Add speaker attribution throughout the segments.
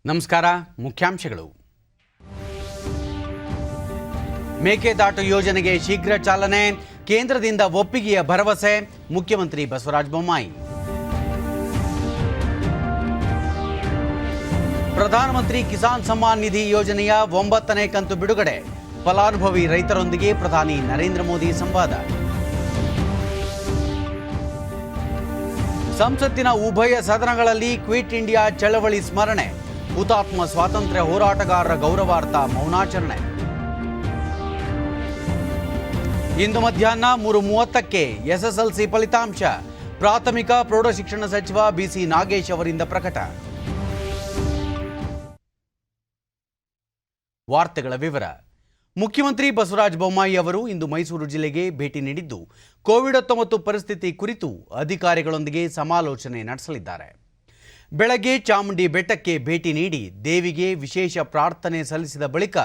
Speaker 1: ನಮಸ್ಕಾರ. ಮುಖ್ಯಾಂಶಗಳು. ಮೇಕೆದಾಟು ಯೋಜನೆಗೆ ಶೀಘ್ರ ಚಾಲನೆ, ಕೇಂದ್ರದಿಂದ ಒಪ್ಪಿಗೆಯ ಭರವಸೆ, ಮುಖ್ಯಮಂತ್ರಿ ಬಸವರಾಜ ಬೊಮ್ಮಾಯಿ. ಪ್ರಧಾನಮಂತ್ರಿ ಕಿಸಾನ್ ಸಮ್ಮಾನ್ ನಿಧಿ ಯೋಜನೆಯ 9ನೇ ಕಂತು ಬಿಡುಗಡೆ, ಫಲಾನುಭವಿ ರೈತರೊಂದಿಗೆ ಪ್ರಧಾನಿ ನರೇಂದ್ರ ಮೋದಿ ಸಂವಾದ. ಸಂಸತ್ತಿನ ಉಭಯ ಸದನಗಳಲ್ಲಿ ಕ್ವಿಟ್ ಇಂಡಿಯಾ ಚಳವಳಿ ಸ್ಮರಣೆ, ಹುತಾತ್ಮ ಸ್ವಾತಂತ್ರ್ಯ ಹೋರಾಟಗಾರರ ಗೌರವಾರ್ಥ ಮೌನಾಚರಣೆ. ಇಂದು ಮಧ್ಯಾಹ್ನ 3:30ಕ್ಕೆ ಎಸ್ಎಸ್ಎಲ್ಸಿ ಫಲಿತಾಂಶ, ಪ್ರಾಥಮಿಕ ಪ್ರೌಢಶಿಕ್ಷಣ ಸಚಿವ ಬಿಸಿ ನಾಗೇಶ್ ಅವರಿಂದ ಪ್ರಕಟ. ವಾರ್ತೆಗಳ ವಿವರ. ಮುಖ್ಯಮಂತ್ರಿ ಬಸವರಾಜ ಬೊಮ್ಮಾಯಿ ಅವರು ಇಂದು ಮೈಸೂರು ಜಿಲ್ಲೆಗೆ ಭೇಟಿ ನೀಡಿದ್ದು ಕೋವಿಡ್-19 ಪರಿಸ್ಥಿತಿ ಕುರಿತು ಅಧಿಕಾರಿಗಳೊಂದಿಗೆ ಸಮಾಲೋಚನೆ ನಡೆಸಲಿದ್ದಾರೆ. ಬೆಳಗ್ಗೆ ಚಾಮುಂಡಿ ಬೆಟ್ಟಕ್ಕೆ ಭೇಟಿ ನೀಡಿ ದೇವಿಗೆ ವಿಶೇಷ ಪ್ರಾರ್ಥನೆ ಸಲ್ಲಿಸಿದ ಬಳಿಕ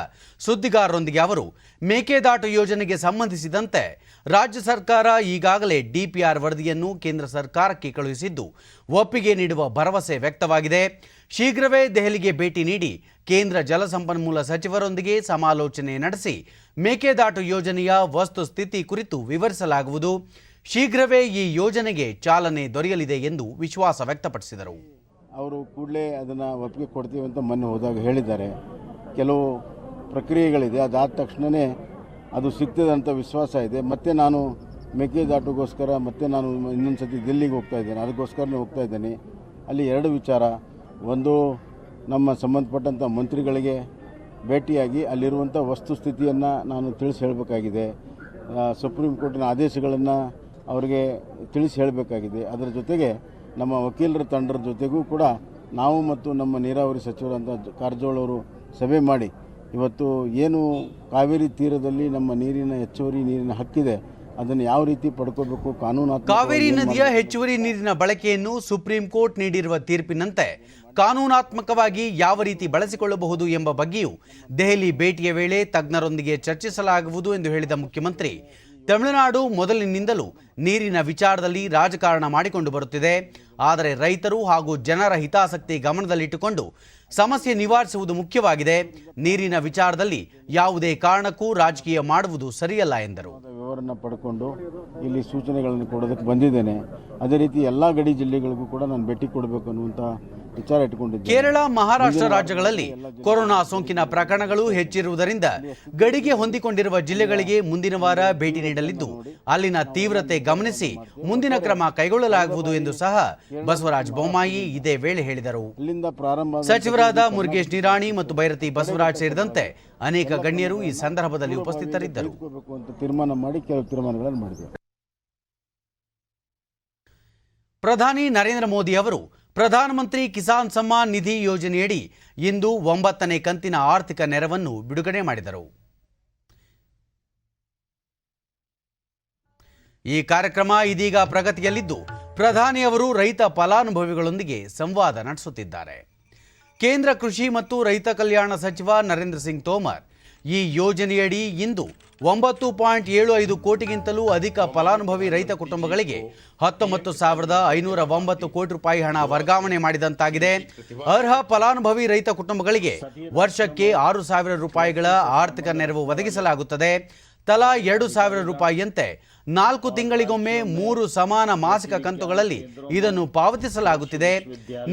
Speaker 1: ಸುದ್ದಿಗಾರರೊಂದಿಗೆ ಅವರು ಮೇಕೆದಾಟು ಯೋಜನೆಗೆ ಸಂಬಂಧಿಸಿದಂತೆ ರಾಜ್ಯ ಸರ್ಕಾರ ಈಗಾಗಲೇ ಡಿಪಿಆರ್ ವರದಿಯನ್ನು ಕೇಂದ್ರ ಸರ್ಕಾರಕ್ಕೆ ಕಳುಹಿಸಿದ್ದು ಒಪ್ಪಿಗೆ ನೀಡುವ ಭರವಸೆ ವ್ಯಕ್ತವಾಗಿದೆ. ಶೀಘ್ರವೇ ದೆಹಲಿಗೆ ಭೇಟಿ ನೀಡಿ ಕೇಂದ್ರ ಜಲಸಂಪನ್ಮೂಲ ಸಚಿವರೊಂದಿಗೆ ಸಮಾಲೋಚನೆ ನಡೆಸಿ ಮೇಕೆದಾಟು ಯೋಜನೆಯ ವಸ್ತುಸ್ಥಿತಿ ಕುರಿತು ವಿವರಿಸಲಾಗುವುದು. ಶೀಘ್ರವೇ ಈ ಯೋಜನೆಗೆ ಚಾಲನೆ ದೊರೆಯಲಿದೆ ಎಂದು ವಿಶ್ವಾಸ ವ್ಯಕ್ತಪಡಿಸಿದರು.
Speaker 2: ಅವರು ಕೂಡಲೇ ಅದನ್ನು ಒಪ್ಪಿಗೆ ಕೊಡ್ತೀವಿ ಅಂತ ಮೊನ್ನೆ ಹೋದಾಗ ಹೇಳಿದ್ದಾರೆ. ಕೆಲವು ಪ್ರಕ್ರಿಯೆಗಳಿದೆ, ಅದಾದ ತಕ್ಷಣವೇ ಅದು ಸಿಗ್ತದೆ ಅಂತ ವಿಶ್ವಾಸ ಇದೆ. ಮತ್ತು ನಾನು ಮೇಕೆದಾಟುಗೋಸ್ಕರ ನಾನು ಇನ್ನೊಂದು ಸತಿ ದಿಲ್ಲಿಗೆ ಹೋಗ್ತಾ ಇದ್ದೇನೆ, ಅದಕ್ಕೋಸ್ಕರನೇ ಹೋಗ್ತಾ ಇದ್ದೇನೆ. ಅಲ್ಲಿ ಎರಡು ವಿಚಾರ. ಒಂದು, ನಮ್ಮ ಸಂಬಂಧಪಟ್ಟಂಥ ಮಂತ್ರಿಗಳಿಗೆ ಭೇಟಿಯಾಗಿ ಅಲ್ಲಿರುವಂಥ ವಸ್ತುಸ್ಥಿತಿಯನ್ನು ನಾನು ತಿಳಿಸಿ ಹೇಳಬೇಕಾಗಿದೆ. ಸುಪ್ರೀಂ ಕೋರ್ಟಿನ ಆದೇಶಗಳನ್ನು ಅವರಿಗೆ ತಿಳಿಸಿ ಹೇಳಬೇಕಾಗಿದೆ. ಅದರ ಜೊತೆಗೆ ನಮ್ಮ ವಕೀಲರ ತಂಡದ ಜೊತೆಗೂ ಕೂಡ ನಾವು ಮತ್ತು ನಮ್ಮ ನೀರಾವರಿ ಸಚಿವರಂಥ ಕಾರಜೋಳ ಅವರು ಸಭೆ ಮಾಡಿ ಇವತ್ತು ಏನು ಕಾವೇರಿ ತೀರದಲ್ಲಿ ನಮ್ಮ ನೀರಿನ ಹೆಚ್ಚುವರಿ ನೀರಿನ ಹಕ್ಕಿದೆ ಅದನ್ನು ಯಾವ ರೀತಿ ಪಡ್ಕೋಬೇಕು,
Speaker 1: ಕಾವೇರಿ ನದಿಯ ಹೆಚ್ಚುವರಿ ನೀರಿನ ಬಳಕೆಯನ್ನು ಸುಪ್ರೀಂ ಕೋರ್ಟ್ ನೀಡಿರುವ ತೀರ್ಪಿನಂತೆ ಕಾನೂನಾತ್ಮಕವಾಗಿ ಯಾವ ರೀತಿ ಬಳಸಿಕೊಳ್ಳಬಹುದು ಎಂಬ ಬಗ್ಗೆಯೂ ದೆಹಲಿ ಭೇಟಿಯ ವೇಳೆ ತಜ್ಞರೊಂದಿಗೆ ಚರ್ಚಿಸಲಾಗುವುದು ಎಂದು ಹೇಳಿದ ಮುಖ್ಯಮಂತ್ರಿ, ತಮಿಳುನಾಡು ಮೊದಲಿನಿಂದಲೂ ನೀರಿನ ವಿಚಾರದಲ್ಲಿ ರಾಜಕಾರಣ ಮಾಡಿಕೊಂಡು ಬರುತ್ತಿದೆ. ಆದರೆ ರೈತರು ಹಾಗೂ ಜನರ ಹಿತಾಸಕ್ತಿ ಗಮನದಲ್ಲಿಟ್ಟುಕೊಂಡು ಸಮಸ್ಯೆ ನಿವಾರಿಸುವುದು ಮುಖ್ಯವಾಗಿದೆ. ನೀರಿನ ವಿಚಾರದಲ್ಲಿ ಯಾವುದೇ ಕಾರಣಕ್ಕೂ ರಾಜಕೀಯ ಮಾಡುವುದು ಸರಿಯಲ್ಲ ಎಂದರು.
Speaker 2: ವಿವರನ್ನು ಪಡ್ಕೊಂಡು ಇಲ್ಲಿ ಸೂಚನೆಗಳನ್ನು ಕೊಡೋದಕ್ಕೆ ಬಂದಿದ್ದೇನೆ. ಅದೇ ರೀತಿ ಎಲ್ಲ ಗಡಿ ಜಿಲ್ಲೆಗಳಿಗೂ ಕೂಡ ನಾನು ಭೇಟಿ ಕೊಡಬೇಕು ಅನ್ನುವಂಥ ವಿಚಾರ ಇಟ್ಟುಕೊಂಡಿದ್ದೇನೆ.
Speaker 1: ಕೇರಳ, ಮಹಾರಾಷ್ಟ್ರ ರಾಜ್ಯಗಳಲ್ಲಿ ಕೊರೋನಾ ಸೋಂಕಿನ ಪ್ರಕರಣಗಳು ಹೆಚ್ಚಿರುವುದರಿಂದ ಗಡಿಗೆ ಹೊಂದಿಕೊಂಡಿರುವ ಜಿಲ್ಲೆಗಳಿಗೆ ಮುಂದಿನ ವಾರ ಭೇಟಿ ನೀಡಲಿದ್ದು ಅಲ್ಲಿನ ತೀವ್ರತೆ ಗಮನಿಸಿ ಮುಂದಿನ ಕ್ರಮ ಕೈಗೊಳ್ಳಲಾಗುವುದು ಎಂದು ಸಹ ಬಸವರಾಜ ಬೊಮ್ಮಾಯಿ ಇದೇ ವೇಳೆ ಹೇಳಿದರು. ಸಚಿವರಾದ ಮುರುಗೇಶ್ ನಿರಾಣಿ ಮತ್ತು ಭೈರತಿ ಬಸವರಾಜ್ ಸೇರಿದಂತೆ ಅನೇಕ ಗಣ್ಯರು ಈ ಸಂದರ್ಭದಲ್ಲಿ ಉಪಸ್ಥಿತರಿದ್ದರು.
Speaker 2: ತೀರ್ಮಾನ ಮಾಡಿ ಕೆಲವು ತೀರ್ಮಾನಗಳನ್ನು ಮಾಡಿದರು.
Speaker 1: ಪ್ರಧಾನಿ ನರೇಂದ್ರ ಮೋದಿ ಅವರು ಪ್ರಧಾನಮಂತ್ರಿ ಕಿಸಾನ್ ಸಮ್ಮಾನ್ ನಿಧಿ ಯೋಜನೆಯಡಿ ಇಂದು 9ನೇ ಕಂತಿನ ಆರ್ಥಿಕ ನೆರವನ್ನು ಬಿಡುಗಡೆ ಮಾಡಿದರು. ಈ ಕಾರ್ಯಕ್ರಮ ಇದೀಗ ಪ್ರಗತಿಯಲ್ಲಿದ್ದು ಪ್ರಧಾನಿಯವರು ರೈತ ಫಲಾನುಭವಿಗಳೊಂದಿಗೆ ಸಂವಾದ ನಡೆಸುತ್ತಿದ್ದಾರೆ. ಕೇಂದ್ರ ಕೃಷಿ ಮತ್ತು ರೈತ ಕಲ್ಯಾಣ ಸಚಿವ ನರೇಂದ್ರ ಸಿಂಗ್ ತೋಮರ್ ಈ ಯೋಜನೆಯಡಿ ಇಂದು 9.75 ಕೋಟಿಗಿಂತಲೂ ಅಧಿಕ ಫಲಾನುಭವಿ ರೈತ ಕುಟುಂಬಗಳಿಗೆ 19,509 ಕೋಟಿ ರೂಪಾಯಿ ಹಣ ವರ್ಗಾವಣೆ ಮಾಡಿದಂತಾಗಿದೆ. ಅರ್ಹ ಫಲಾನುಭವಿ ರೈತ ಕುಟುಂಬಗಳಿಗೆ ವರ್ಷಕ್ಕೆ 6,000 ರೂಪಾಯಿಗಳ ಆರ್ಥಿಕ ನೆರವು ಒದಗಿಸಲಾಗುತ್ತದೆ. ತಲಾ 2,000 ರೂಪಾಯಿಯಂತೆ 4 ತಿಂಗಳಿಗೊಮ್ಮೆ 3 ಸಮಾನ ಮಾಸಿಕ ಕಂತುಗಳಲ್ಲಿ ಇದನ್ನು ಪಾವತಿಸಲಾಗುತ್ತಿದೆ.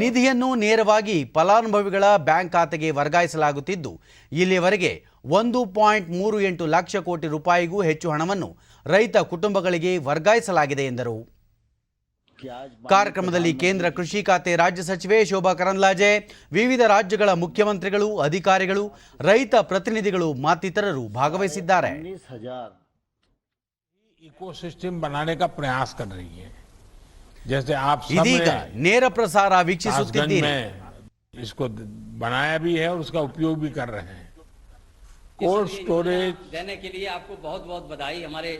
Speaker 1: ನಿಧಿಯನ್ನು ನೇರವಾಗಿ ಫಲಾನುಭವಿಗಳ ಬ್ಯಾಂಕ್ ಖಾತೆಗೆ ವರ್ಗಾಯಿಸಲಾಗುತ್ತಿದ್ದು ಇಲ್ಲಿಯವರೆಗೆ 1.38 ಲಕ್ಷ ಕೋಟಿ ರೂಪಾಯಿಗೂ ಹೆಚ್ಚು ಹಣವನ್ನು ರೈತ ಕುಟುಂಬಗಳಿಗೆ ವರ್ಗಾಯಿಸಲಾಗಿದೆ ಎಂದರು. ಕಾರ್ಯಕ್ರಮದಲ್ಲಿ ಕೇಂದ್ರ ಕೃಷಿ ಖಾತೆ ರಾಜ್ಯ ಸಚಿವೆ ಶೋಭಾ ಕರಂದ್ಲಾಜೆ, ವಿವಿಧ ರಾಜ್ಯಗಳ ಮುಖ್ಯಮಂತ್ರಿಗಳು, ಅಧಿಕಾರಿಗಳು, ರೈತ ಪ್ರತಿನಿಧಿಗಳು ಮತ್ತಿತರರು ಭಾಗವಹಿಸಿದ್ದಾರೆ.
Speaker 3: इकोसिस्टम बनाने का प्रयास कर रही है. जैसे आप
Speaker 1: ಇದೀಗ ನೇರ ಪ್ರಸಾರ ವೀಕ್ಷಿಸುತ್ತಿದ್ದೀರಿ.
Speaker 3: इसको बनाया भी है और उसका उपयोग भी कर रहे हैं. कोल्ड स्टोरेज
Speaker 4: देने के लिए आपको बहुत बहुत बधाई. हमारे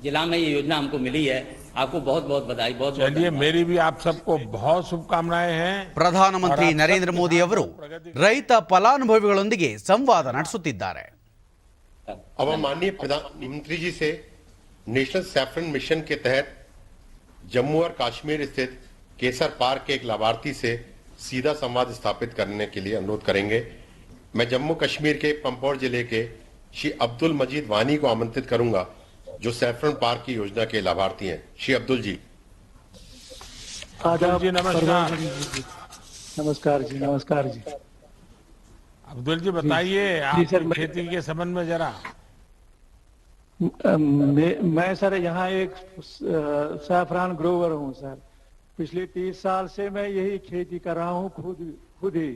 Speaker 4: जिला में ये योजना हमको मिली है, आपको बहुत बहुत बधाई. बहुत
Speaker 3: चलिए, मेरी भी आप सबको बहुत शुभकामनाएं हैं.
Speaker 1: ಪ್ರಧಾನಮಂತ್ರಿ ನರೇಂದ್ರ ಮೋದಿ ಅವರು ರೈತ ಫಲಾನುಭವಿಗಳೊಂದಿಗೆ ಸಂವಾದ ನಡೆಸುತ್ತಿದ್ದಾರೆ.
Speaker 5: अब माननीय प्रधानमंत्री जी से नेशनल सैफरन मिशन के तहत जम्मू और कश्मीर स्थित केसर पार्क के एक लाभार्थी से सीधा संवाद स्थापित करने के लिए अनुरोध करेंगे। मैं जम्मू कश्मीर के पंपोर जिले के श्री अब्दुल मजीद वानी को आमंत्रित करूंगा, जो सैफरन पार्क की योजना के लाभार्थी हैं। श्री अब्दुल जी।
Speaker 3: अब्दुल जी नमस्कार।
Speaker 6: नमस्कार जी, नमस्कार जी।
Speaker 3: अब्दुल जी बताइए आप खेती के संबंध में जरा।
Speaker 6: मैं सर यहाँ एक सैफरान ग्रोवर हूँ सर। पिछले 30 साल से मैं यही खेती कर रहा हूँ खुद ही।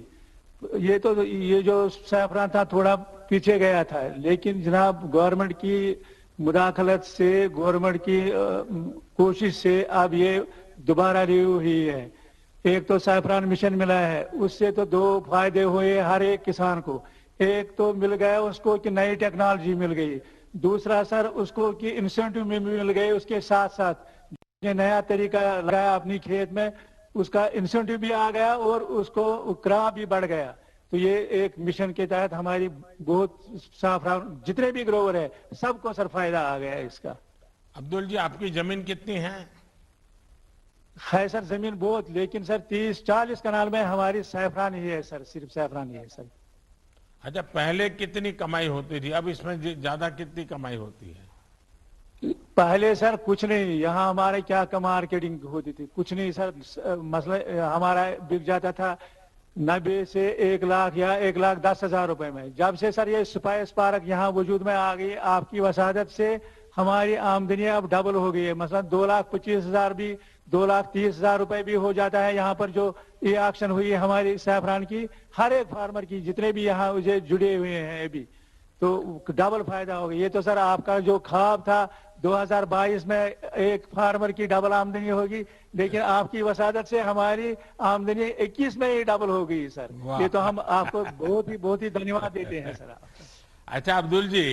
Speaker 6: ये जो सैफरान था थोड़ा पीछे गया था, लेकिन जनाब गवर्नमेंट की मुदाखलत से, गवर्नमेंट की कोशिश से अब ये दोबारा रिव्यू हुई है। एक तो सैफरान मिशन मिला है, उससे तो 2 फायदे हुए हर एक किसान को। एक तो मिल गया उसको कि नई टेक्नोलॉजी मिल गई, दूसरा सर उसको कि इंसेंटिव में मिल गए। उसके साथ साथ जो नया तरीका लगाया अपनी खेत में, उसका इंसेंटिव भी आ गया और उसको क्रॉप भी बढ़ गया। तो ये एक मिशन के तहत हमारी बहुत सैफरान जितने भी ग्रोवर है सबको सर फायदा आ गया है इसका।
Speaker 3: अब्दुल जी आपकी जमीन कितनी है?
Speaker 6: है सर जमीन बहुत, लेकिन सर 30-40 कनाल में हमारी सैफरान ही है सर, सिर्फ सैफरान ही है सर।
Speaker 3: अच्छा, पहले कितनी कमाई होती थी, अब इसमें ज्यादा कितनी कमाई होती है?
Speaker 6: पहले सर कुछ नहीं, यहाँ हमारे क्या मार्केटिंग होती थी, कुछ नहीं सर। मसला हमारा बिक जाता था 90 से 1 लाख या 1,10,000 रुपए में। जब से सर ये स्पाइस पार्क यहाँ वजूद में आ गई, आपकी वसादत से हमारी आमदनी अब डबल हो गई है। मसलन 2,25,000 भी 2,30,000 रुपए भी हो जाता है। यहाँ पर जो ये एक्शन हुई है हमारी सैफरान की, हर एक फार्मर की, जितने भी यहाँ उसे जुड़े हुए हैं अभी, तो डबल फायदा हो गया। ये तो सर आपका जो ख्वाब था 2022 में एक फार्मर की डबल आमदनी होगी, लेकिन आपकी वसादत से हमारी आमदनी 21 में ही डबल हो गई सर। ये तो हम आपको बहुत ही धन्यवाद देते हैं सर।
Speaker 3: अच्छा अब्दुल जी,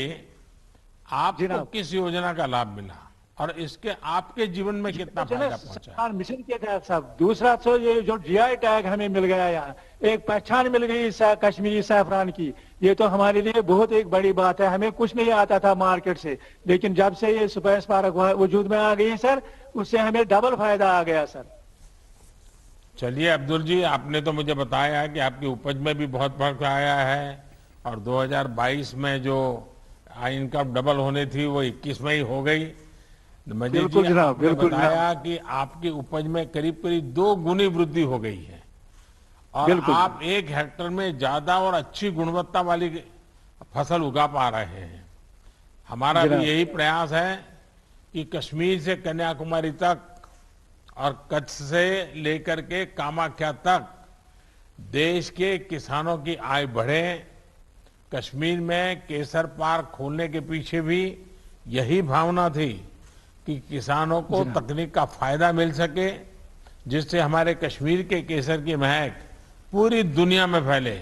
Speaker 3: आपको किस योजना का लाभ मिला और इसके आपके जीवन में कितना फायदा पहुंचा?
Speaker 6: मिशन के तहत साहब, दूसरा तो ये जो GI टैग हमें मिल गया, यहाँ एक पहचान मिल गई कश्मीरी सैफरान की। ये तो हमारे लिए बहुत एक बड़ी बात है। हमें कुछ नहीं आता था मार्केट से, लेकिन जब से ये स्पाइस पार्क वजूद में आ गई सर, उससे हमें डबल फायदा आ गया सर।
Speaker 3: चलिए अब्दुल जी, आपने तो मुझे बताया कि आपकी उपज में भी बहुत फर्क आया है और 2022 में जो इनकम डबल होनी थी वो 21 में ही हो गई। मजीद जी आपने बताया कि आपकी उपज में करीब 2 गुनी वृद्धि हो गई है और आप 1 हेक्टर में ज्यादा और अच्छी गुणवत्ता वाली फसल उगा पा रहे हैं। हमारा भी यही प्रयास है कि कश्मीर से कन्याकुमारी तक और कच्छ से लेकर के कामाख्या तक देश के किसानों की आय बढ़े। कश्मीर में केसर पार्क खोलने के पीछे भी यही भावना थी कि किसानों को तकनीक का फायदा मिल सके, जिससे हमारे कश्मीर के केसर की महक पूरी दुनिया में फैले।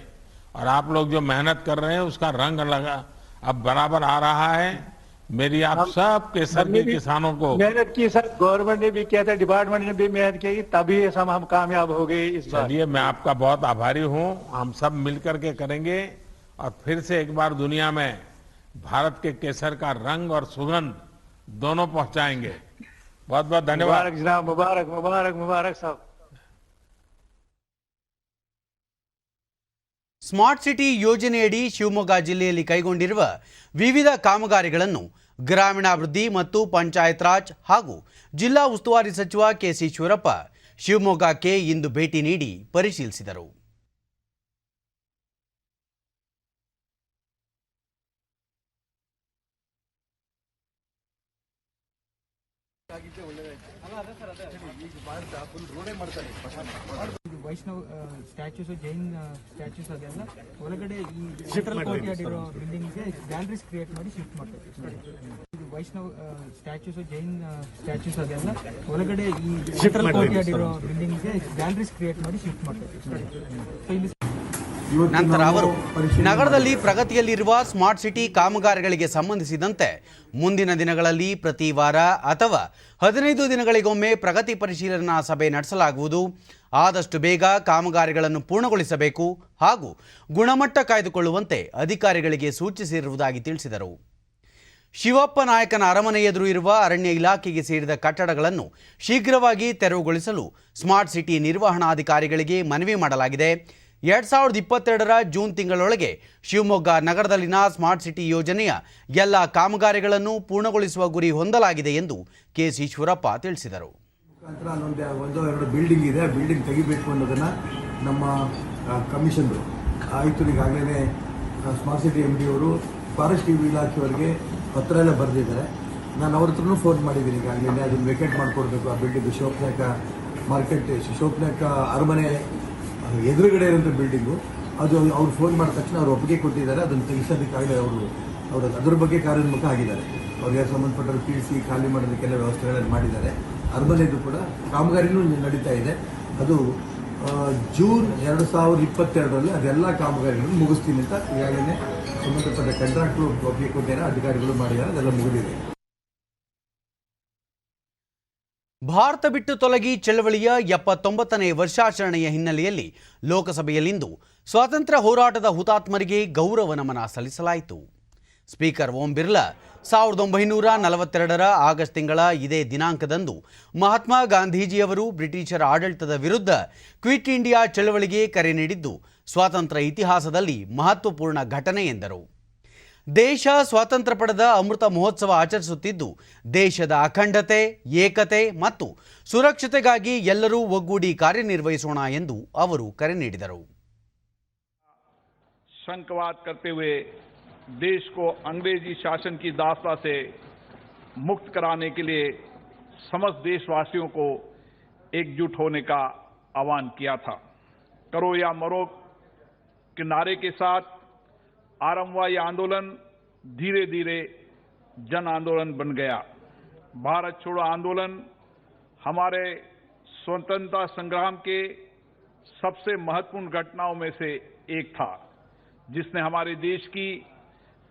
Speaker 3: और आप लोग जो मेहनत कर रहे हैं उसका रंग लगा अब बराबर आ रहा है। मेरी आप सब केसर के किसानों को
Speaker 6: मेहनत की सर, गवर्नमेंट ने भी किया था, डिपार्टमेंट ने भी मेहनत की, तभी हम कामयाब हो गए इस बार।
Speaker 3: चलिए, मैं आपका बहुत आभारी हूं। हम सब मिलकर के करेंगे और फिर से एक बार दुनिया में भारत के केसर का रंग और सुगंध दोनों पहुंचाएंगे। बहुत बहुत धन्यवाद।
Speaker 6: मुबारक जनाब, मुबारक मुबारक मुबारक साहब।
Speaker 1: ಸ್ಮಾರ್ಟ್ ಸಿಟಿ ಯೋಜನೆಯಡಿ ಶಿವಮೊಗ್ಗ ಜಿಲ್ಲೆಯಲ್ಲಿ ಕೈಗೊಂಡಿರುವ ವಿವಿಧ ಕಾಮಗಾರಿಗಳನ್ನು ಗ್ರಾಮೀಣಾಭಿವೃದ್ಧಿ ಮತ್ತು ಪಂಚಾಯತ್ ರಾಜ್ ಹಾಗೂ ಜಿಲ್ಲಾ ಉಸ್ತುವಾರಿ ಸಚಿವ ಕೆಸಿ ಈಶ್ವರಪ್ಪ ಶಿವಮೊಗ್ಗಕ್ಕೆ ಇಂದು ಭೇಟಿ ನೀಡಿ ಪರಿಶೀಲಿಸಿದರು.
Speaker 7: ವೈಷ್ಣವ್ ಸ್ಟ್ಯಾಚ್ಯೂಸ್, ಜೈನ್ ಸ್ಟ್ಯಾಚ್ಯೂಸ್ ಅದೆಲ್ಲ ಒಳಗಡೆ ಈ ಸೆಂಟ್ರಲ್ ಕೋರ್ಟ್ಯಾರ್ಡ್ ಇರೋ ಬಿಲ್ಡಿಂಗ್ಗೆ ಗ್ಯಾಲರೀಸ್ ಕ್ರಿಯೇಟ್ ಮಾಡಿ ಶಿಫ್ಟ್ ಮಾಡ್ತೀವಿ. ಇದು ವೈಷ್ಣವ್ ಸ್ಟ್ಯಾಚ್ಯೂಸ್, ಜೈನ್ ಸ್ಟ್ಯಾಚ್ಯೂಸ್ ಅದೆಲ್ಲ ಒಳಗಡೆ ಈ ಸೆಂಟ್ರಲ್ ಕೋರ್ಟ್ಯಾರ್ಡ್ ಇರೋ ಬಿಲ್ಡಿಂಗ್ಗೆ ಗ್ಯಾಲರೀಸ್ ಕ್ರಿಯೇಟ್ ಮಾಡಿ ಶಿಫ್ಟ್ ಮಾಡ್ತೀವಿ.
Speaker 1: ನಂತರ ಅವರು ನಗರದಲ್ಲಿ ಪ್ರಗತಿಯಲ್ಲಿರುವ ಸ್ಮಾರ್ಟ್ ಸಿಟಿ ಕಾಮಗಾರಿಗಳಿಗೆ ಸಂಬಂಧಿಸಿದಂತೆ ಮುಂದಿನ ದಿನಗಳಲ್ಲಿ ಪ್ರತಿ ವಾರ ಅಥವಾ 15 ದಿನಗಳಿಗೊಮ್ಮೆ ಪ್ರಗತಿ ಪರಿಶೀಲನಾ ಸಭೆ ನಡೆಸಲಾಗುವುದು. ಆದಷ್ಟು ಬೇಗ ಕಾಮಗಾರಿಗಳನ್ನು ಪೂರ್ಣಗೊಳಿಸಬೇಕು ಹಾಗೂ ಗುಣಮಟ್ಟ ಕಾಯ್ದುಕೊಳ್ಳುವಂತೆ ಅಧಿಕಾರಿಗಳಿಗೆ ಸೂಚಿಸಿರುವುದಾಗಿ ತಿಳಿಸಿದರು. ಶಿವಪ್ಪ ನಾಯಕನ ಅರಮನೆ ಎದುರು ಇರುವ ಅರಣ್ಯ ಇಲಾಖೆಗೆ ಸೇರಿದ ಕಟ್ಟಡಗಳನ್ನು ಶೀಘ್ರವಾಗಿ ತೆರವುಗೊಳಿಸಲು ಸ್ಮಾರ್ಟ್ ಸಿಟಿ ನಿರ್ವಹಣಾಧಿಕಾರಿಗಳಿಗೆ ಮನವಿ ಮಾಡಲಾಗಿದೆ. 2022ರ ಜೂನ್ ತಿಂಗಳೊಳಗೆ ಶಿವಮೊಗ್ಗ ನಗರದಲ್ಲಿನ ಸ್ಮಾರ್ಟ್ ಸಿಟಿ ಯೋಜನೆಯ ಎಲ್ಲ ಕಾಮಗಾರಿಗಳನ್ನು ಪೂರ್ಣಗೊಳಿಸುವ ಗುರಿ ಹೊಂದಲಾಗಿದೆ ಎಂದು ಕೆಎಸ್ ಈಶ್ವರಪ್ಪ ತಿಳಿಸಿದರು.
Speaker 8: ಒಂದೋ ಎರಡು ಬಿಲ್ಡಿಂಗ್ ಇದೆ, ಬಿಲ್ಡಿಂಗ್ ತೆಗಿಬೇಕು ಅನ್ನೋದನ್ನು ನಮ್ಮ ಕಮಿಷನರು ಆಯುಕ್ತರಿಗಾಗಲೇ ಸ್ಮಾರ್ಟ್ ಸಿಟಿ MD ಅವರು ಫಾರೆಸ್ಟ್ ಇಲಾಖೆಯವರಿಗೆ ಪತ್ರ ಎಲ್ಲ ಬರೆದಿದ್ದಾರೆ. ನಾನು ಅವ್ರ ಹತ್ರನೂ ಫೋನ್ ಮಾಡಿದ್ದೀನಿ ಈಗಾಗಲೇ, ಅದನ್ನು ವೇಕೆಂಟ್ ಮಾಡಿಕೊಡ್ಬೇಕು. ಆ ಬಿಲ್ಡಿಂಗು ಶಿವಪ್ನಾಯಕ ಮಾರ್ಕೆಟ್, ಶಿವಪ್ನಾಯಕ ಅರಮನೆ ಎದುರುಗಡೆ ಇರೋಂಥ ಬಿಲ್ಡಿಂಗು, ಅದು ಅವ್ರು ಫೋನ್ ಮಾಡಿದ ತಕ್ಷಣ ಅವ್ರು ಒಪ್ಪಿಗೆ ಕೊಟ್ಟಿದ್ದಾರೆ. ಅದನ್ನು ತೆಗಿಸೋದಕ್ಕಾಗಲೇ ಅವರು ಅದ್ರ ಬಗ್ಗೆ ಕಾರ್ಯೋನ್ಮುಖ ಆಗಿದ್ದಾರೆ. ಅವ್ರಿಗೆ ಸಂಬಂಧಪಟ್ಟ ತಿಳಿಸಿ ಖಾಲಿ ಮಾಡೋದಕ್ಕೆಲ್ಲ ವ್ಯವಸ್ಥೆಗಳನ್ನು ಮಾಡಿದ್ದಾರೆ. ಅರಮನೆದು ಕೂಡ ಕಾಮಗಾರಿನೂ ನಡೀತಾ ಇದೆ. ಅದು ಜೂನ್ 2022ರಲ್ಲಿ ಅದೆಲ್ಲ ಕಾಮಗಾರಿಗಳನ್ನು ಮುಗಿಸ್ತೀನಿ ಅಂತ ಈಗಾಗಲೇ ಸಂಬಂಧಪಟ್ಟ ಕಾಂಟ್ರಾಕ್ಟ್ರು ಒಪ್ಪಿಗೆ ಕೊಟ್ಟಿದ್ದಾರೆ, ಅಧಿಕಾರಿಗಳು ಮಾಡಿದ್ದಾರೆ, ಅದೆಲ್ಲ ಮುಗಿದಿದೆ.
Speaker 1: ಭಾರತ ಬಿಟ್ಟು ತೊಲಗಿ ಚಳವಳಿಯ 79ನೇ ವರ್ಷಾಚರಣೆಯ ಹಿನ್ನೆಲೆಯಲ್ಲಿ ಲೋಕಸಭೆಯಲ್ಲಿಂದು ಸ್ವಾತಂತ್ರ್ಯ ಹೋರಾಟದ ಹುತಾತ್ಮರಿಗೆ ಗೌರವ ನಮನ ಸಲ್ಲಿಸಲಾಯಿತು. ಸ್ಪೀಕರ್ ಓಂ ಬಿರ್ಲಾ 1942ರ ಆಗಸ್ಟ್ ತಿಂಗಳ ಇದೇ ದಿನಾಂಕದಂದು ಮಹಾತ್ಮ ಗಾಂಧೀಜಿಯವರು ಬ್ರಿಟಿಷರ ಆಡಳಿತದ ವಿರುದ್ಧ ಕ್ವಿಟ್ ಇಂಡಿಯಾ ಚಳವಳಿಗೆ ಕರೆ ನೀಡಿದ್ದು ಸ್ವಾತಂತ್ರ್ಯ ಇತಿಹಾಸದಲ್ಲಿ ಮಹತ್ವಪೂರ್ಣ ಘಟನೆ ಎಂದರು. ದೇಶ ಸ್ವಾತಂತ್ರ್ಯ ಪಡೆದ ಅಮೃತ ಮಹೋತ್ಸವ ಆಚರಿಸುತ್ತಿದ್ದು ದೇಶದ ಅಖಂಡತೆ, ಏಕತೆ ಮತ್ತು ಸುರಕ್ಷತೆಗಾಗಿ ಎಲ್ಲರೂ ಒಗ್ಗೂಡಿ ಕಾರ್ಯನಿರ್ವಹಿಸೋಣ ಎಂದು ಅವರು ಕರೆ ನೀಡಿದರು.
Speaker 9: शंकवाद करते हुए देश को अंग्रेजी शासन की दास्ता से मुक्त कराने के लिए समस्त देशवासियों को एकजुट होने का आह्वान किया था. करो या मरो के नारे के साथ आरंभ हुआ यह आंदोलन धीरे धीरे जन आंदोलन बन गया. भारत छोड़ो आंदोलन हमारे स्वतंत्रता संग्राम के सबसे महत्वपूर्ण घटनाओं में से एक था, जिसने हमारे देश की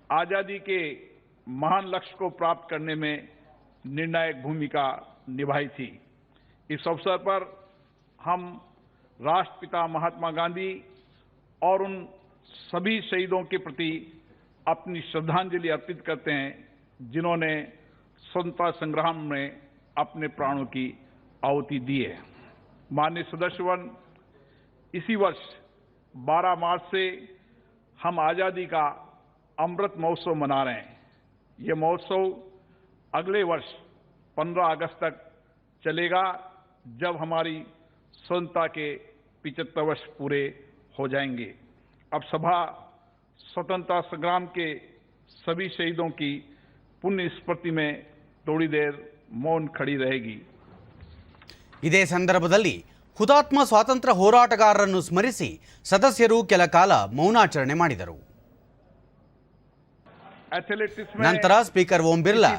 Speaker 9: आजादी के महान लक्ष्य को प्राप्त करने में निर्णायक भूमिका निभाई थी. इस अवसर पर हम राष्ट्रपिता महात्मा गांधी और उन सभी शहीदों के प्रति अपनी श्रद्धांजलि अर्पित करते हैं जिन्होंने स्वतंत्रता संग्राम में अपने प्राणों की आहुति दी है. माननीय सदस्यगण, इसी वर्ष 12 मार्च से हम आजादी का अमृत महोत्सव मना रहे हैं. ये महोत्सव अगले वर्ष 15 अगस्त तक चलेगा, जब हमारी स्वतंत्रता के 75 वर्ष पूरे हो जाएंगे. अब सभा स्वतंत्रता संग्राम के सभी शहीदों की पुण्य स्मृति में थोड़ी देर मौन खड़ी रहेगी.
Speaker 1: ಇದೇ ಸಂದರ್ಭದಲ್ಲಿ ಹುತಾತ್ಮ ಸ್ವಾತಂತ್ರ್ಯ ಹೋರಾಟಗಾರರನ್ನು ಸ್ಮರಿಸಿ ಸದಸ್ಯರು ಕೆಲ ಕಾಲ ಮೌನಾಚರಣೆ ಮಾಡಿದರು. ನಂತರ ಸ್ಪೀಕರ್ ಓಂ ಬಿರ್ಲಾ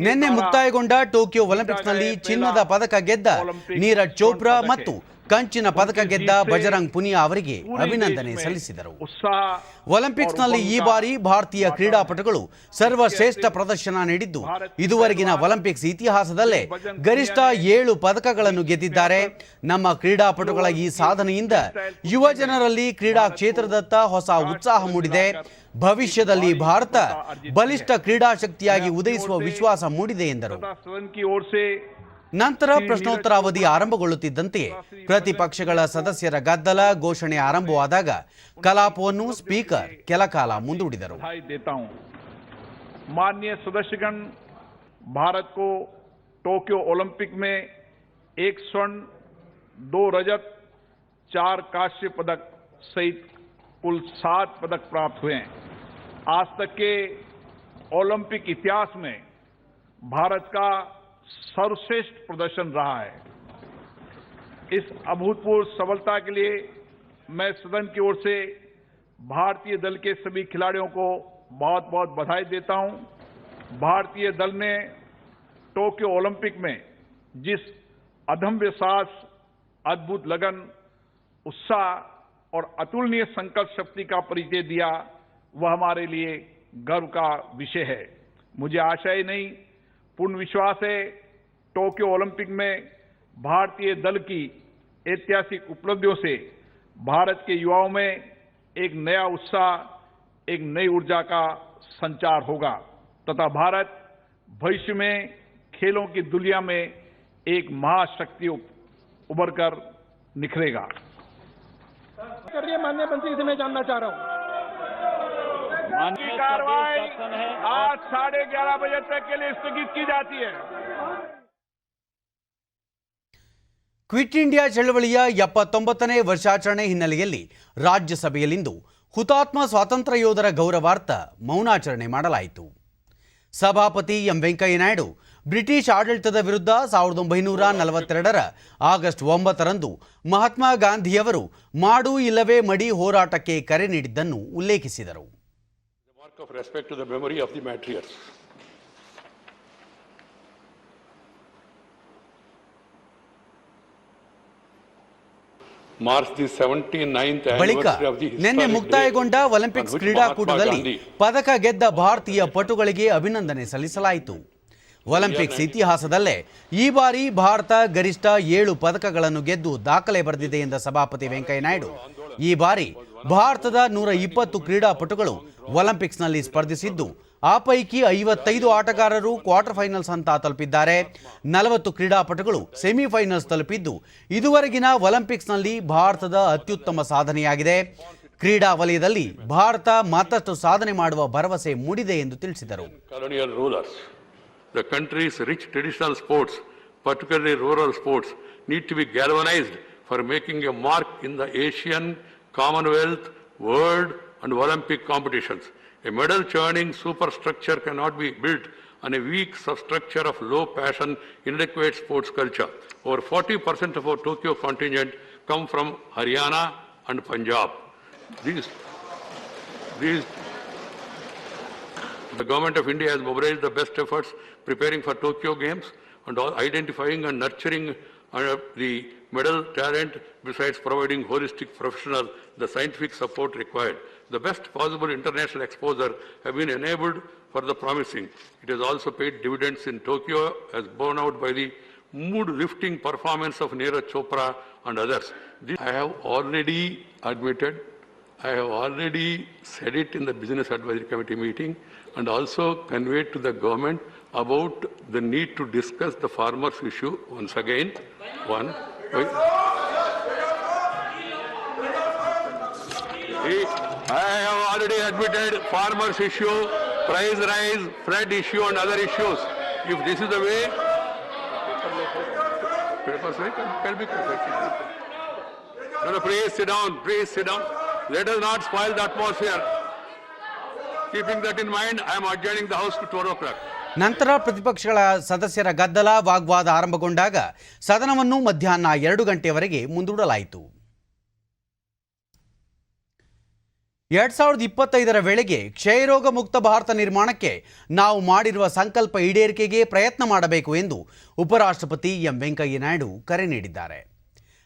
Speaker 1: ನಿನ್ನೆ ಮುಕ್ತಾಯಗೊಂಡ ಟೋಕಿಯೋ ಒಲಿಂಪಿಕ್ಸ್ನಲ್ಲಿ ಚಿನ್ನದ ಪದಕ ಗೆದ್ದ ನೀರಜ್ ಚೋಪ್ರಾ ಮತ್ತು ಕಂಚಿನ ಪದಕ ಗೆದ್ದ ಬಜರಂಗ್ ಪುನಿಯಾ ಅವರಿಗೆ ಅಭಿನಂದನೆ ಸಲ್ಲಿಸಿದರು. ಒಲಿಂಪಿಕ್ಸ್ನಲ್ಲಿ ಈ ಬಾರಿ ಭಾರತೀಯ ಕ್ರೀಡಾಪಟುಗಳು ಸರ್ವಶ್ರೇಷ್ಠ ಪ್ರದರ್ಶನ ನೀಡಿದ್ದು ಇದುವರೆಗಿನ ಒಲಿಂಪಿಕ್ಸ್ ಇತಿಹಾಸದಲ್ಲೇ ಗರಿಷ್ಠ 7 ಪದಕಗಳನ್ನು ಗೆದ್ದಿದ್ದಾರೆ. ನಮ್ಮ ಕ್ರೀಡಾಪಟುಗಳ ಈ ಸಾಧನೆಯಿಂದ ಯುವ ಜನರಲ್ಲಿ ಕ್ರೀಡಾ ಕ್ಷೇತ್ರದತ್ತ ಹೊಸ ಉತ್ಸಾಹ ಮೂಡಿದೆ. ಭವಿಷ್ಯದಲ್ಲಿ ಭಾರತ ಬಲಿಷ್ಠ ಕ್ರೀಡಾ ಶಕ್ತಿಯಾಗಿ ಉದಯಿಸುವ ವಿಶ್ವಾಸ ಮೂಡಿದೆ ಎಂದರು. ನಂತರ ಪ್ರಶ್ನೋತ್ತರ ಅವಧಿ ಆರಂಭಗೊಳ್ಳುತ್ತಿದ್ದಂತೆಯೇ ಪ್ರತಿಪಕ್ಷಗಳ ಸದಸ್ಯರ ಗದ್ದಲ ಘೋಷಣೆ ಆರಂಭವಾದಾಗ ಕಲಾಪವನ್ನು ಸ್ಪೀಕರ್ ಕೆಲ ಕಾಲ ಮುಂದೂಡಿದರು.
Speaker 9: माननीय सदस्यगण, भारत को टोक्यो ओलंपिक में 1 स्वर्ण, 2 रजत, 4 कांस्य पदक सहित कुल 7 पदक प्राप्त हुए हैं. आज तक के ओलंपिक इतिहास में भारत का सर्वश्रेष्ठ प्रदर्शन रहा है. इस अभूतपूर्व सफलता के लिए मैं सदन की ओर से भारतीय दल के सभी खिलाड़ियों को बहुत बहुत बधाई देता हूं. भारतीय दल ने टोक्यो ओलंपिक में जिस अदम्य साहस, अद्भुत लगन, उत्साह और अतुलनीय संकल्प शक्ति का परिचय दिया, वह हमारे लिए गर्व का विषय है. मुझे आशा ही नहीं, पूर्ण विश्वास है, टोक्यो ओलंपिक में भारतीय दल की ऐतिहासिक उपलब्धियों से भारत के युवाओं में एक नया उत्साह, एक नई ऊर्जा का संचार होगा. तथा भारत भविष्य में खेलों की दुनिया में एक महाशक्ति उभर कर निखरेगा।
Speaker 6: माननीय मंत्री से मैं जानना चाह रहा हूँ
Speaker 9: की कार्रवाई आज 11:30 बजे तक के लिए स्थगित की जाती है।
Speaker 1: ಕ್ವಿಟ್ ಇಂಡಿಯಾ ಚಳವಳಿಯ 79ನೇ ವರ್ಷಾಚರಣೆ ಹಿನ್ನೆಲೆಯಲ್ಲಿ ರಾಜ್ಯಸಭೆಯಲ್ಲಿಂದು ಹುತಾತ್ಮ ಸ್ವಾತಂತ್ರ್ಯ ಯೋಧರ ಗೌರವಾರ್ಥ ಮೌನಾಚರಣೆ ಮಾಡಲಾಯಿತು. ಸಭಾಪತಿ ಎಂ ವೆಂಕಯ್ಯ ನಾಯ್ಡು ಬ್ರಿಟಿಷ್ ಆಡಳಿತದ ವಿರುದ್ಧ 1942ರ ಆಗಸ್ಟ್ 9ರಂದು ಮಹಾತ್ಮ ಗಾಂಧಿಯವರು ಮಾಡು ಇಲ್ಲವೇ ಮಡಿ ಹೋರಾಟಕ್ಕೆ ಕರೆ ನೀಡಿದ್ದನ್ನು ಉಲ್ಲೇಖಿಸಿದರು.
Speaker 10: Of respect to the memory of the martyrs. March the 79th
Speaker 1: ಬಳಿಕ
Speaker 10: anniversary of the
Speaker 1: ನಿನ್ನೆ
Speaker 10: historic
Speaker 1: ಮುಕ್ತಾಯಗೊಂಡ
Speaker 10: day
Speaker 1: ಒಲಿಂಪಿಕ್ಸ್
Speaker 10: on which
Speaker 1: ಕ್ರೀಡಾಕೂಟದಲ್ಲಿ
Speaker 10: Mahatma Gandhi
Speaker 1: ಪದಕ ಗೆದ್ದ ಭಾರತೀಯ ಪಟುಗಳಿಗೆ ಅಭಿನಂದನೆ ಸಲ್ಲಿಸಲಾಯಿತು. ಒಲಿಂಪಿಕ್ಸ್ ಇತಿಹಾಸದಲ್ಲೇ ಈ ಬಾರಿ ಭಾರತ ಗರಿಷ್ಠ 7 ಪದಕಗಳನ್ನು ಗೆದ್ದು ದಾಖಲೆ ಬರೆದಿದೆ ಎಂದ ಸಭಾಪತಿ ವೆಂಕಯ್ಯ ನಾಯ್ಡು, ಈ ಬಾರಿ ಭಾರತದ 120 ಕ್ರೀಡಾಪಟುಗಳು ಒಲಿಂಪಿಕ್ಸ್ನಲ್ಲಿ ಸ್ಪರ್ಧಿಸಿದ್ದು, ಆ ಪೈಕಿ 55 ಆಟಗಾರರು ಕ್ವಾರ್ಟರ್ ಫೈನಲ್ಸ್ ಹಂತ ತಲುಪಿದ್ದಾರೆ. 40 ಕ್ರೀಡಾಪಟುಗಳು ಸೆಮಿಫೈನಲ್ಸ್ ತಲುಪಿದ್ದು ಇದುವರೆಗಿನ ಒಲಿಂಪಿಕ್ಸ್ನಲ್ಲಿ ಭಾರತದ ಅತ್ಯುತ್ತಮ ಸಾಧನೆಯಾಗಿದೆ. ಕ್ರೀಡಾ ವಲಯದಲ್ಲಿ ಭಾರತ ಮತ್ತಷ್ಟು ಸಾಧನೆ ಮಾಡುವ ಭರವಸೆ ಮೂಡಿದೆ ಎಂದು ತಿಳಿಸಿದರು.
Speaker 10: The country's rich traditional sports, particularly rural sports, need to be galvanized for making a mark in the Asian, Commonwealth, World and Olympic competitions. A medal-churning superstructure cannot be built on a weak substructure of low passion, inadequate sports culture. Over 40% of our Tokyo contingent come from Haryana and Punjab. The Government of India has mobilized the best efforts preparing for Tokyo Games and identifying and nurturing the medal talent, besides providing holistic professional the scientific support required. The best possible international exposure have been enabled for the promising. It has also paid dividends in Tokyo, as borne out by the mood-lifting performance of Neeraj Chopra and others. This I have already admitted, I have already said it in the Business Advisory Committee meeting, and also conveyed to the government about the need to discuss the farmers' issue once again. I have already admitted farmers' issue, price rise, flood issue and other issues. If this is the way, no, please sit down, please sit down. Let us not spoil the atmosphere. Keeping that in mind, I am adjourning the House to 12 o'clock.
Speaker 1: ನಂತರ ಪ್ರತಿಪಕ್ಷಗಳ ಸದಸ್ಯರ ಗದ್ದಲ ವಾಗ್ವಾದ ಆರಂಭಗೊಂಡಾಗ ಸದನವನ್ನು ಮಧ್ಯಾಹ್ನ 2 ಗಂಟೆಯವರೆಗೆ ಮುಂದೂಡಲಾಯಿತು. 2025ರ ವೇಳೆಗೆ ಕ್ಷಯರೋಗ ಮುಕ್ತ ಭಾರತ ನಿರ್ಮಾಣಕ್ಕೆ ನಾವು ಮಾಡಿರುವ ಸಂಕಲ್ಪ ಈಡೇರಿಕೆಗೆ ಪ್ರಯತ್ನ ಮಾಡಬೇಕು ಎಂದು ಉಪರಾಷ್ಟ್ರಪತಿ ಎಂ ವೆಂಕಯ್ಯ ನಾಯ್ಡು ಕರೆ ನೀಡಿದ್ದಾರೆ.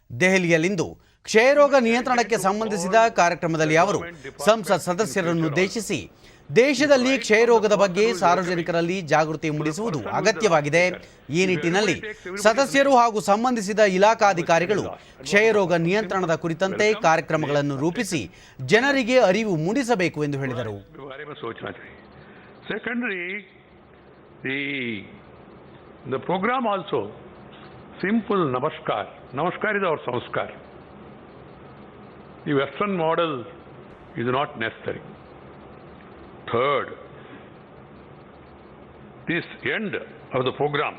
Speaker 1: ದೆಹಲಿಯಲ್ಲಿಂದು ಕ್ಷಯರೋಗ ನಿಯಂತ್ರಣಕ್ಕೆ ಸಂಬಂಧಿಸಿದ ಕಾರ್ಯಕ್ರಮದಲ್ಲಿ ಅವರು ಸಂಸತ್ ಸದಸ್ಯರನ್ನುದ್ದೇಶಿಸಿ ದೇಶದಲ್ಲಿ ಕ್ಷಯರೋಗದ ಬಗ್ಗೆ ಸಾರ್ವಜನಿಕರಲ್ಲಿ ಜಾಗೃತಿ ಮೂಡಿಸುವುದು ಅಗತ್ಯವಾಗಿದೆ. ಈ ನಿಟ್ಟಿನಲ್ಲಿ ಸದಸ್ಯರು ಹಾಗೂ ಸಂಬಂಧಿಸಿದ ಇಲಾಖಾಧಿಕಾರಿಗಳು ಕ್ಷಯರೋಗ ನಿಯಂತ್ರಣದ ಕುರಿತಂತೆ ಕಾರ್ಯಕ್ರಮಗಳನ್ನು ರೂಪಿಸಿ ಜನರಿಗೆ ಅರಿವು ಮೂಡಿಸಬೇಕು ಎಂದು ಹೇಳಿದರು.
Speaker 10: Secondly, the program also, simple namaskar. Namaskar is our sanskar. The Western model is not necessary. Third, this end of the program,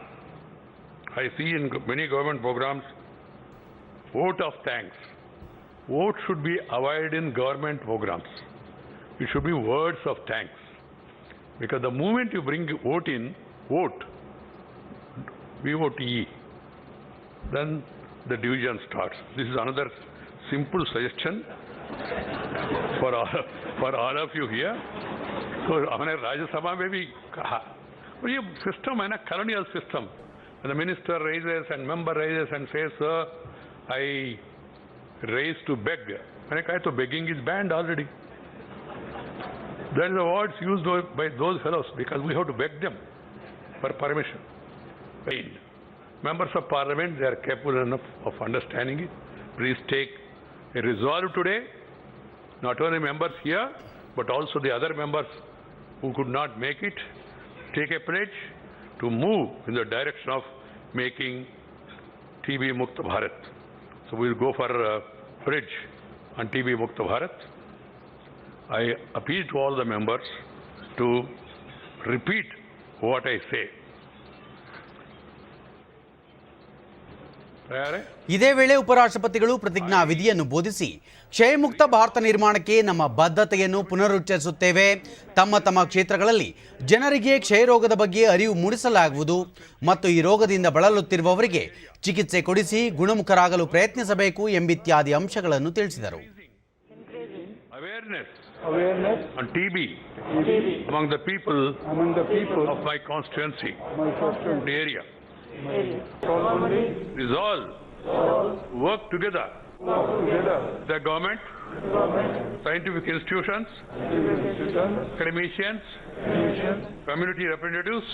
Speaker 10: I see in many government programs, vote of thanks. Vote should be avoided in government programs. It should be words of thanks. Because the moment you bring vote in, vote, V-O-T-E, then the division starts. This is another simple suggestion for all of you here. तो हमने राज्यसभा में भी कहा, और ये system है ना, colonial system. The minister raises and member raises and says, sir, I raise to beg. मैंने कहा तो begging is banned already. That is the words used by those fellows because we have to beg them for permission. Members of Parliament, they are capable enough of understanding it. Please take a resolve today, not only members here, but also the other members who could not make it, take a pledge to move in the direction of making TB Mukta Bharat. So we will go for a pledge on TB Mukta Bharat. I appeal to all the members to repeat what I say.
Speaker 1: ಇದೇ ವೇಳೆ ಉಪರಾಷ್ಟ್ರಪತಿಗಳು ಪ್ರತಿಜ್ಞಾ ವಿಧಿಯನ್ನು ಬೋಧಿಸಿ ಕ್ಷಯಮುಕ್ತ ಭಾರತ ನಿರ್ಮಾಣಕ್ಕೆ ನಮ್ಮ ಬದ್ಧತೆಯನ್ನು ಪುನರುಚ್ಚರಿಸುತ್ತೇವೆ. ತಮ್ಮ ತಮ್ಮ ಕ್ಷೇತ್ರಗಳಲ್ಲಿ ಜನರಿಗೆ ಕ್ಷಯರೋಗದ ಬಗ್ಗೆ ಅರಿವು ಮೂಡಿಸಲಾಗುವುದು ಮತ್ತು ಈ ರೋಗದಿಂದ ಬಳಲುತ್ತಿರುವವರಿಗೆ ಚಿಕಿತ್ಸೆ ಕೊಡಿಸಿ ಗುಣಮುಖರಾಗಲು ಪ್ರಯತ್ನಿಸಬೇಕು ಎಂಬಿತ್ಯಾದಿ ಅಂಶಗಳನ್ನು ತಿಳಿಸಿದರು.
Speaker 10: Awareness on TB among the people of my constituency area. Resolve, work together, the government, scientific institutions, academicians, community representatives.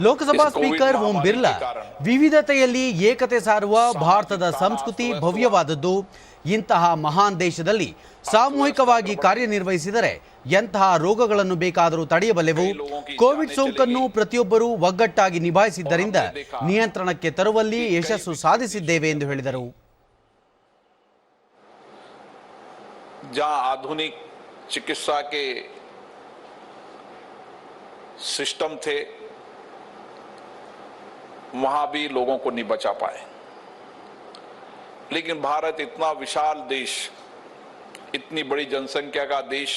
Speaker 1: Lok Sabha speaker Om Birla ವಿವಿಧತೆಯಲ್ಲಿ ಏಕತೆ ಸಾರುವ ಭಾರತದ ಸಂಸ್ಕೃತಿ ಭವ್ಯವಾದದ್ದು. ಇಂತಹ ಮಹಾನ್ ದೇಶದಲ್ಲಿ ಸಾಮೂಹಿಕವಾಗಿ ಕಾರ್ಯನಿರ್ವಹಿಸಿದರೆ ಎಂತಹ ರೋಗಗಳನ್ನು ಬೇಕಾದರೂ ತಡೆಯಬಲ್ಲೆವು. ಕೋವಿಡ್ ಸೋಂಕನ್ನು ಪ್ರತಿಯೊಬ್ಬರೂ ಒಗ್ಗಟ್ಟಾಗಿ ನಿಭಾಯಿಸಿದ್ದರಿಂದ ನಿಯಂತ್ರಣಕ್ಕೆ ತರುವಲ್ಲಿ ಯಶಸ್ಸು ಸಾಧಿಸಿದ್ದೇವೆ ಎಂದು ಹೇಳಿದರು.
Speaker 11: जहां आधुनिक चिकित्सा के सिस्टम थे वहां भी लोगों को नहीं बचा पाए, लेकिन भारत इतना विशाल देश, इतनी बड़ी जनसंख्या का देश,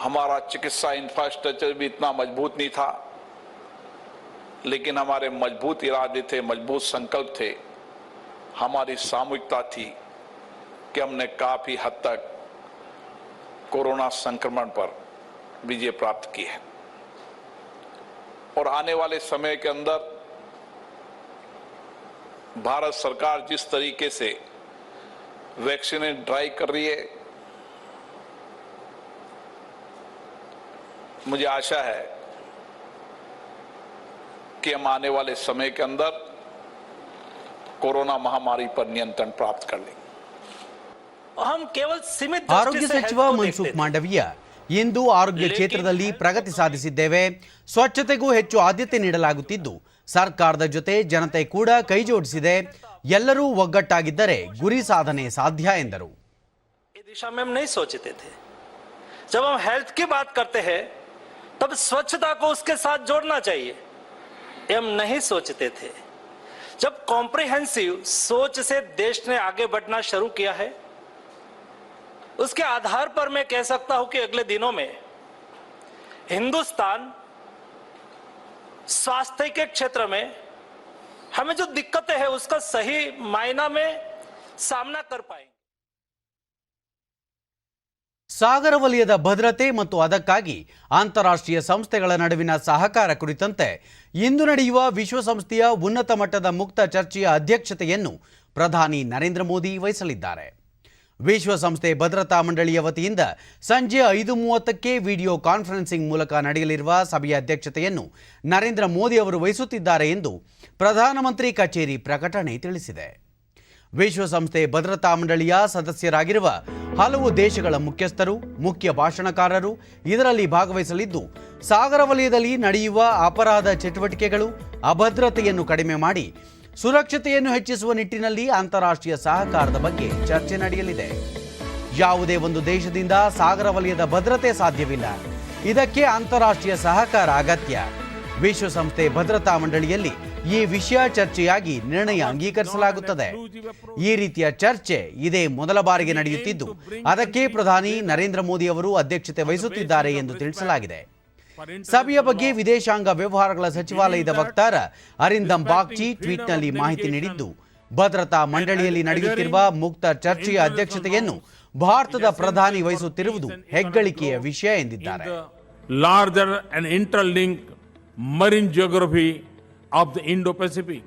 Speaker 11: हमारा चिकित्सा इंफ्रास्ट्रक्चर भी इतना मजबूत नहीं था, लेकिन हमारे मजबूत इरादे थे, मजबूत संकल्प थे, हमारी सामूहिकता थी कि हमने काफी हद तक कोरोना संक्रमण पर विजय प्राप्त की है. और आने वाले समय के अंदर भारत सरकार जिस तरीके से वैक्सीन ड्राइव कर रही है, मुझे आशा है कि हम आने वाले समय के अंदर कोरोना महामारी पर नियंत्रण प्राप्त कर लेंगे.
Speaker 12: हम केवल सीमित
Speaker 1: ಆರೋಗ್ಯ ಸಚಿವ ಮನ್ಸುಖ್ ಮಾಂಡವಿಯಾ ಇಂದು ಆರೋಗ್ಯ ಕ್ಷೇತ್ರದಲ್ಲಿ ಪ್ರಗತಿ ಸಾಧಿಸಿದ್ದೇವೆ. ಸ್ವಚ್ಛತೆಗೂ ಹೆಚ್ಚು ಆದ್ಯತೆ ನೀಡಲಾಗುತ್ತಿದ್ದು ಸರ್ಕಾರದ ಜೊತೆ ಜನತೆ ಕೂಡ ಕೈ ಜೋಡಿಸಿದೆ. ಎಲ್ಲರೂ ಒಗ್ಗಟ್ಟಾಗಿದ್ದರೆ ಗುರಿ ಸಾಧನೆ ಸಾಧ್ಯ ಎಂದರು.
Speaker 12: इस दिशा में हम नहीं सोचते थे. जब हम हेल्थ की बात करते हैं तब स्वच्छता को उसके साथ जोड़ना चाहिए, ये हम नहीं सोचते थे. जब कॉम्प्रिहेंसिव सोच से देश ने आगे बढ़ना शुरू किया है, उसके आधार पर मैं कह सकता हूं कि अगले दिनों में हिंदुस्तान स्वास्थ्य के क्षेत्र में हमें जो दिक्कतें हैं उसका सही मायना में सामना कर पाएंगे.
Speaker 1: ಸಾಗರ ವಲಯದ ಭದ್ರತೆ ಮತ್ತು ಅದಕ್ಕಾಗಿ ಅಂತಾರಾಷ್ಟ್ರೀಯ ಸಂಸ್ಥೆಗಳ ನಡುವಿನ ಸಹಕಾರ ಕುರಿತಂತೆ ಇಂದು ನಡೆಯುವ ವಿಶ್ವಸಂಸ್ಥೆಯ ಉನ್ನತ ಮಟ್ಟದ ಮುಕ್ತ ಚರ್ಚೆಯ ಅಧ್ಯಕ್ಷತೆಯನ್ನು ಪ್ರಧಾನಿ ನರೇಂದ್ರ ಮೋದಿ ವಹಿಸಲಿದ್ದಾರೆ. ವಿಶ್ವಸಂಸ್ಥೆ ಭದ್ರತಾ ಮಂಡಳಿಯ ವತಿಯಿಂದ ಸಂಜೆ 5:30ಕ್ಕೆ ವಿಡಿಯೋ ಕಾನ್ಫರೆನ್ಸಿಂಗ್ ಮೂಲಕ ನಡೆಯಲಿರುವ ಸಭೆಯ ಅಧ್ಯಕ್ಷತೆಯನ್ನು ನರೇಂದ್ರ ಮೋದಿ ಅವರು ವಹಿಸುತ್ತಿದ್ದಾರೆ ಎಂದು ಪ್ರಧಾನಮಂತ್ರಿ ಕಚೇರಿ ಪ್ರಕಟಣೆ ತಿಳಿಸಿದೆ. ವಿಶ್ವಸಂಸ್ಥೆ ಭದ್ರತಾ ಮಂಡಳಿಯ ಸದಸ್ಯರಾಗಿರುವ ಹಲವು ದೇಶಗಳ ಮುಖ್ಯಸ್ಥರು, ಮುಖ್ಯ ಭಾಷಣಕಾರರು ಇದರಲ್ಲಿ ಭಾಗವಹಿಸಲಿದ್ದು, ಸಾಗರ ವಲಯದಲ್ಲಿ ನಡೆಯುವ ಅಪರಾಧ ಚಟುವಟಿಕೆಗಳು, ಅಭದ್ರತೆಯನ್ನು ಕಡಿಮೆ ಮಾಡಿ ಸುರಕ್ಷತೆಯನ್ನು ಹೆಚ್ಚಿಸುವ ನಿಟ್ಟಿನಲ್ಲಿ ಅಂತಾರಾಷ್ಟ್ರೀಯ ಸಹಕಾರದ ಬಗ್ಗೆ ಚರ್ಚೆ ನಡೆಯಲಿದೆ. ಯಾವುದೇ ಒಂದು ದೇಶದಿಂದ ಸಾಗರ ವಲಯದ ಭದ್ರತೆ ಸಾಧ್ಯವಿಲ್ಲ. ಇದಕ್ಕೆ ಅಂತಾರಾಷ್ಟ್ರೀಯ ಸಹಕಾರ ಅಗತ್ಯ. ವಿಶ್ವಸಂಸ್ಥೆ ಭದ್ರತಾ ಮಂಡಳಿಯಲ್ಲಿ ಈ ವಿಷಯ ಚರ್ಚೆಯಾಗಿ ನಿರ್ಣಯ ಅಂಗೀಕರಿಸಲಾಗುತ್ತದೆ. ಈ ರೀತಿಯ ಚರ್ಚೆ ಇದೇ ಮೊದಲ ಬಾರಿಗೆ ನಡೆಯುತ್ತಿದ್ದು, ಅದಕ್ಕೆ ಪ್ರಧಾನಿ ನರೇಂದ್ರ ಮೋದಿ ಅವರು ಅಧ್ಯಕ್ಷತೆ ವಹಿಸುತ್ತಿದ್ದಾರೆ ಎಂದು ತಿಳಿಸಲಾಗಿದೆ. ಸಭೆಯ ಬಗ್ಗೆ ವಿದೇಶಾಂಗ ವ್ಯವಹಾರಗಳ ಸಚಿವಾಲಯದ ವಕ್ತಾರ ಅರಿಂದಮ್ ಬಾಗ್ಚಿ ಟ್ವೀಟ್ನಲ್ಲಿ ಮಾಹಿತಿ ನೀಡಿದ್ದು, ಭದ್ರತಾ ಮಂಡಳಿಯಲ್ಲಿ ನಡೆಯುತ್ತಿರುವ ಮುಕ್ತ ಚರ್ಚೆಯ ಅಧ್ಯಕ್ಷತೆಯನ್ನು ಭಾರತದ ಪ್ರಧಾನಿ ವಹಿಸುತ್ತಿರುವುದು ಹೆಗ್ಗಳಿಕೆಯ ವಿಷಯ ಎಂದಿದ್ದಾರೆ.
Speaker 3: Larger and interlinked marine geography of the Indo-Pacific.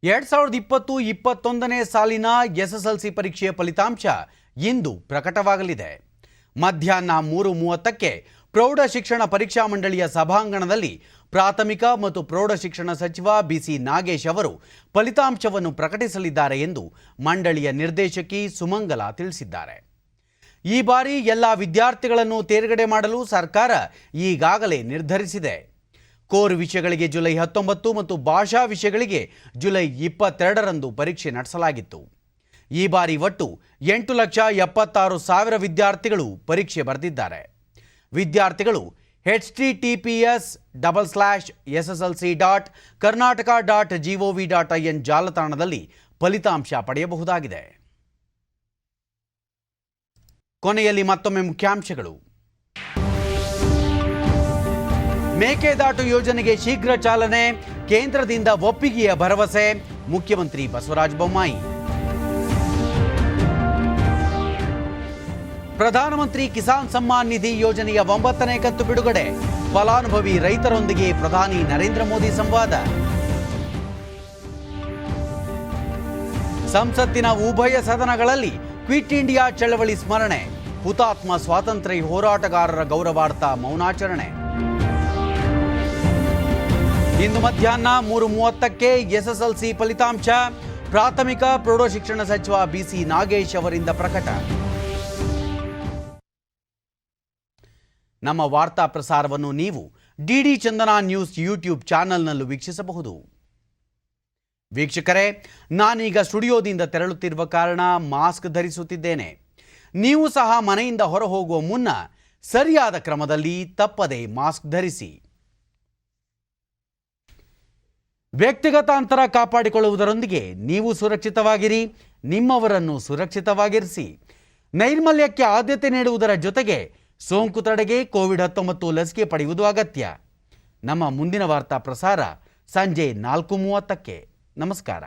Speaker 1: 2020-21ನೇ ಸಾಲಿನ ಎಸ್ಎಸ್ಎಲ್ಸಿ ಪರೀಕ್ಷೆಯ ಫಲಿತಾಂಶ ಇಂದು ಪ್ರಕಟವಾಗಲಿದೆ. ಮಧ್ಯಾಹ್ನ 3:30ಕ್ಕೆ ಪ್ರೌಢಶಿಕ್ಷಣ ಪರೀಕ್ಷಾ ಮಂಡಳಿಯ ಸಭಾಂಗಣದಲ್ಲಿ ಪ್ರಾಥಮಿಕ ಮತ್ತು ಪ್ರೌಢಶಿಕ್ಷಣ ಸಚಿವ ಬಿಸಿ ನಾಗೇಶ್ ಅವರು ಫಲಿತಾಂಶವನ್ನು ಪ್ರಕಟಿಸಲಿದ್ದಾರೆ ಎಂದು ಮಂಡಳಿಯ ನಿರ್ದೇಶಕಿ ಸುಮಂಗಲ ತಿಳಿಸಿದ್ದಾರೆ. ಈ ಬಾರಿ ಎಲ್ಲ ವಿದ್ಯಾರ್ಥಿಗಳನ್ನು ತೇರ್ಗಡೆ ಮಾಡಲು ಸರ್ಕಾರ ಈಗಾಗಲೇ ನಿರ್ಧರಿಸಿದೆ. ಕೋರ್ ವಿಷಯಗಳಿಗೆ ಜುಲೈ 19 ಮತ್ತು ಭಾಷಾ ವಿಷಯಗಳಿಗೆ ಜುಲೈ 22ರಂದು ಪರೀಕ್ಷೆ ನಡೆಸಲಾಗಿತ್ತು. ಈ ಬಾರಿ ಒಟ್ಟು 8,76,000 ವಿದ್ಯಾರ್ಥಿಗಳು ಪರೀಕ್ಷೆ ಬರೆದಿದ್ದಾರೆ. ವಿದ್ಯಾರ್ಥಿಗಳು https://sslc.karnataka.gov.in ಜಾಲತಾಣದಲ್ಲಿ ಫಲಿತಾಂಶ ಪಡೆಯಬಹುದಾಗಿದೆ. ಕೊನೆಯಲ್ಲಿ ಮತ್ತೊಮ್ಮೆ ಮುಖ್ಯಾಂಶಗಳು. ಮೇಕೆದಾಟು ಯೋಜನೆಗೆ ಶೀಘ್ರ ಚಾಲನೆ, ಕೇಂದ್ರದಿಂದ ಒಪ್ಪಿಗೆಯ ಭರವಸೆ, ಮುಖ್ಯಮಂತ್ರಿ ಬಸವರಾಜ ಬೊಮ್ಮಾಯಿ. ಪ್ರಧಾನಮಂತ್ರಿ ಕಿಸಾನ್ ಸಮ್ಮಾನ್ ನಿಧಿ ಯೋಜನೆಯ 9ನೇ ಕಂತು ಬಿಡುಗಡೆ, ಫಲಾನುಭವಿ ರೈತರೊಂದಿಗೆ ಪ್ರಧಾನಿ ನರೇಂದ್ರ ಮೋದಿ ಸಂವಾದ. ಸಂಸತ್ತಿನ ಉಭಯ ಸದನಗಳಲ್ಲಿ ಕ್ವಿಟ್ ಇಂಡಿಯಾ ಚಳವಳಿ ಸ್ಮರಣೆ, ಹುತಾತ್ಮ ಸ್ವಾತಂತ್ರ್ಯ ಹೋರಾಟಗಾರರ ಗೌರವಾರ್ಥ ಮೌನಾಚರಣೆ. ಇಂದು ಮಧ್ಯಾಹ್ನ 3:30ಕ್ಕೆ ಎಸ್ಎಸ್ಎಲ್ಸಿ ಫಲಿತಾಂಶ, ಪ್ರಾಥಮಿಕ ಪ್ರೌಢಶಿಕ್ಷಣ ಸಚಿವ ಬಿಸಿ ನಾಗೇಶ್ ಅವರಿಂದ ಪ್ರಕಟ. ನಮ್ಮ ವಾರ್ತಾ ಪ್ರಸಾರವನ್ನು ನೀವು ಡಿಡಿ ಚಂದನ ನ್ಯೂಸ್ ಯೂಟ್ಯೂಬ್ ಚಾನೆಲ್ನಲ್ಲೂ ವೀಕ್ಷಿಸಬಹುದು. ವೀಕ್ಷಕರೇ, ನಾನೀಗ ಸ್ಟುಡಿಯೋದಿಂದ ತೆರಳುತ್ತಿರುವ ಕಾರಣ ಮಾಸ್ಕ್ ಧರಿಸುತ್ತಿದ್ದೇನೆ. ನೀವು ಸಹ ಮನೆಯಿಂದ ಹೊರ ಹೋಗುವ ಮುನ್ನ ಸರಿಯಾದ ಕ್ರಮದಲ್ಲಿ ತಪ್ಪದೆ ಮಾಸ್ಕ್ ಧರಿಸಿ. ವ್ಯಕ್ತಿಗತ ಅಂತರ ಕಾಪಾಡಿಕೊಳ್ಳುವುದರೊಂದಿಗೆ ನೀವು ಸುರಕ್ಷಿತವಾಗಿರಿ, ನಿಮ್ಮವರನ್ನು ಸುರಕ್ಷಿತವಾಗಿರಿಸಿ. ನೈರ್ಮಲ್ಯಕ್ಕೆ ಆದ್ಯತೆ ನೀಡುವುದರ ಜೊತೆಗೆ ಸೋಂಕು ತಡೆಗೆ ಕೋವಿಡ್-19 ಲಸಿಕೆ ಪಡೆಯುವುದು ಅಗತ್ಯ. ನಮ್ಮ ಮುಂದಿನ ವಾರ್ತಾ ಪ್ರಸಾರ ಸಂಜೆ 4:30ಕ್ಕೆ. ನಮಸ್ಕಾರ.